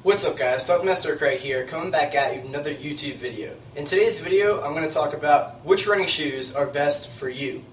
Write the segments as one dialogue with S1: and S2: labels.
S1: What's up guys, Stuntmaster Craig here, coming back at you with another YouTube video. In today's video, I'm going to talk about which running shoes are best for you.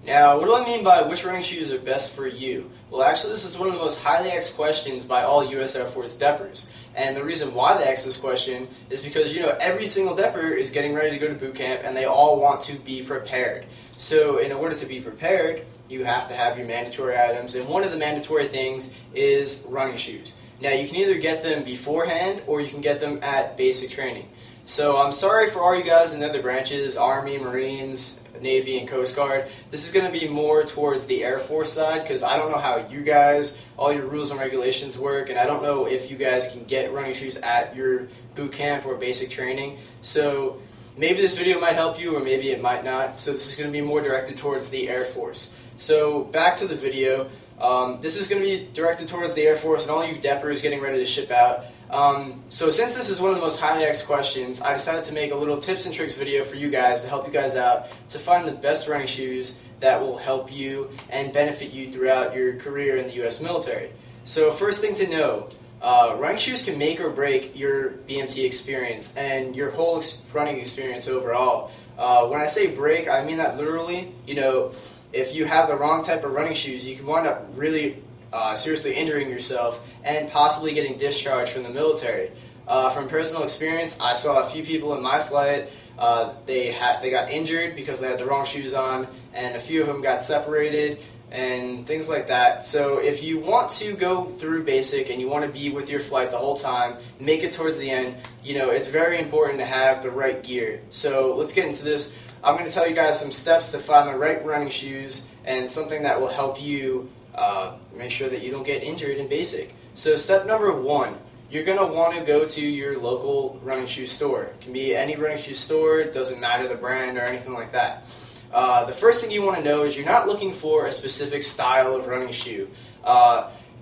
S1: Now, what do I mean by which running shoes are best for you? Well, actually, this is one of the most highly asked questions by all U.S. Air Force Deppers. And the reason why they ask this question is because, every single Depper is getting ready to go to boot camp and they all want to be prepared. So, in order to be prepared, you have to have your mandatory items. And one of the mandatory things is running shoes. Now, you can either get them beforehand or you can get them at basic training. So, I'm sorry for all you guys in the other branches, Army, Marines, Navy, and Coast Guard. This is going to be more towards the Air Force side because I don't know how you guys, all your rules and regulations work, and I don't know if you guys can get running shoes at your boot camp or basic training. So maybe this video might help you or maybe it might not. So this is going to be more directed towards the Air Force. So back to the video. This is going to be directed towards the Air Force and all you Deppers getting ready to ship out. So since this is one of the most highly asked questions, I decided to make a little tips and tricks video for you guys to help you guys out to find the best running shoes that will help you and benefit you throughout your career in the U.S. military. So first thing to know, running shoes can make or break your BMT experience and your whole running experience overall. When I say break, I mean that literally. If you have the wrong type of running shoes, you can wind up really seriously injuring yourself and possibly getting discharged from the military. From personal experience, I saw a few people in my flight, they got injured because they had the wrong shoes on, and a few of them got separated and things like that. So if you want to go through basic and you want to be with your flight the whole time, make it towards the end, it's very important to have the right gear. So let's get into this. I'm going to tell you guys some steps to find the right running shoes and something that will help you make sure that you don't get injured in basic. So step number one, you're going to want to go to your local running shoe store. It can be any running shoe store, it doesn't matter the brand or anything like that. The first thing you want to know is you're not looking for a specific style of running shoe.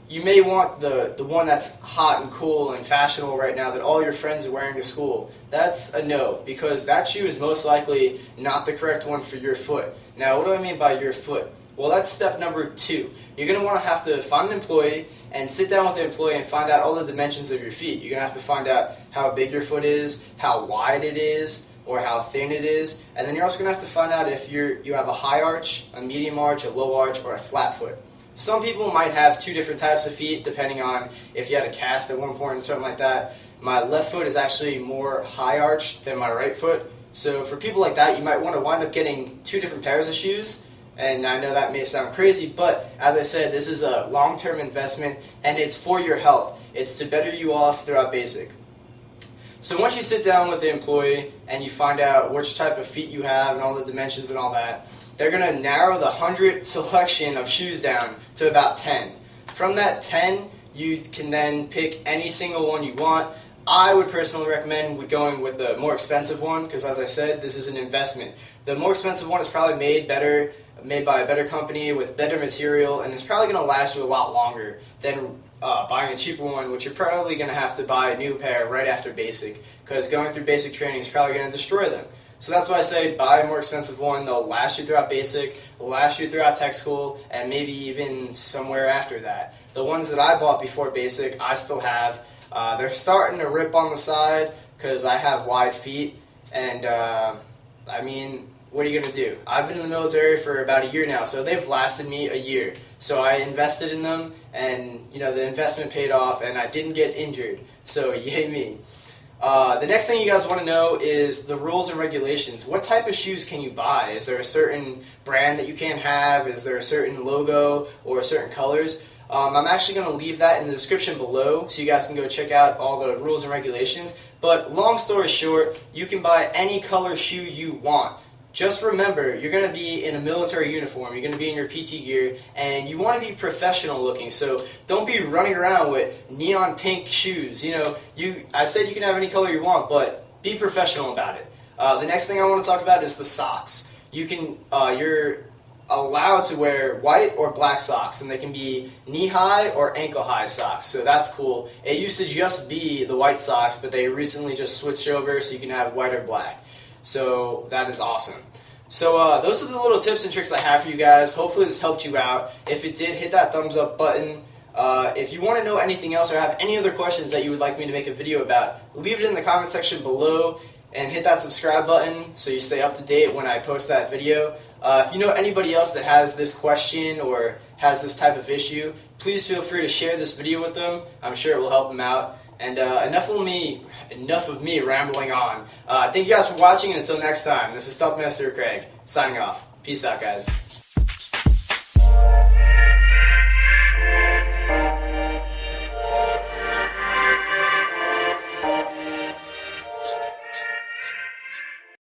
S1: You may want the one that's hot and cool and fashionable right now that all your friends are wearing to school. That's a no, because that shoe is most likely not the correct one for your foot. Now, what do I mean by your foot? Well, that's step number two. You're going to want to have to find an employee and sit down with the employee and find out all the dimensions of your feet. You're going to have to find out how big your foot is, how wide it is, or how thin it is. And then you're also going to have to find out if you have a high arch, a medium arch, a low arch, or a flat foot. Some people might have two different types of feet depending on if you had a cast at one point or something like that. My left foot is actually more high arched than my right foot. So for people like that, you might want to wind up getting two different pairs of shoes. And I know that may sound crazy, but as I said, this is a long-term investment and it's for your health. It's to better you off throughout basic. So once you sit down with the employee and you find out which type of feet you have and all the dimensions and all that, they're going to narrow the 100 selection of shoes down to about 10. From that 10, you can then pick any single one you want. I would personally recommend going with the more expensive one because, as I said, this is an investment. The more expensive one is probably made by a better company with better material, and it's probably going to last you a lot longer than buying a cheaper one, which you're probably going to have to buy a new pair right after basic because going through basic training is probably going to destroy them. So that's why I say buy a more expensive one. They'll last you throughout basic, they'll last you throughout tech school, and maybe even somewhere after that. The ones that I bought before basic, I still have. They're starting to rip on the side because I have wide feet, and what are you going to do? I've been in the military for about a year now, so they've lasted me a year. So I invested in them, and the investment paid off, and I didn't get injured. So yay me. The next thing you guys want to know is the rules and regulations. What type of shoes can you buy? Is there a certain brand that you can't have? Is there a certain logo or certain colors? I'm actually going to leave that in the description below so you guys can go check out all the rules and regulations. But long story short, you can buy any color shoe you want. Just remember, you're going to be in a military uniform, you're going to be in your PT gear, and you want to be professional looking, so don't be running around with neon pink shoes. I said you can have any color you want, but be professional about it. The next thing I want to talk about is the socks. You can, allowed to wear white or black socks, and they can be knee-high or ankle-high socks, so that's cool. It used to just be the white socks, but they recently just switched over so you can have white or black. So that is awesome. So those are the little tips and tricks I have for you guys. Hopefully this helped you out. If it did, hit that thumbs up button. If you want to know anything else or have any other questions that you would like me to make a video about, leave it in the comment section below and hit that subscribe button so you stay up to date when I post that video. If you know anybody else that has this question or has this type of issue, please feel free to share this video with them. I'm sure it will help them out. And enough of me rambling on. Thank you guys for watching, and until next time, this is Stealth Master Craig, signing off. Peace out, guys.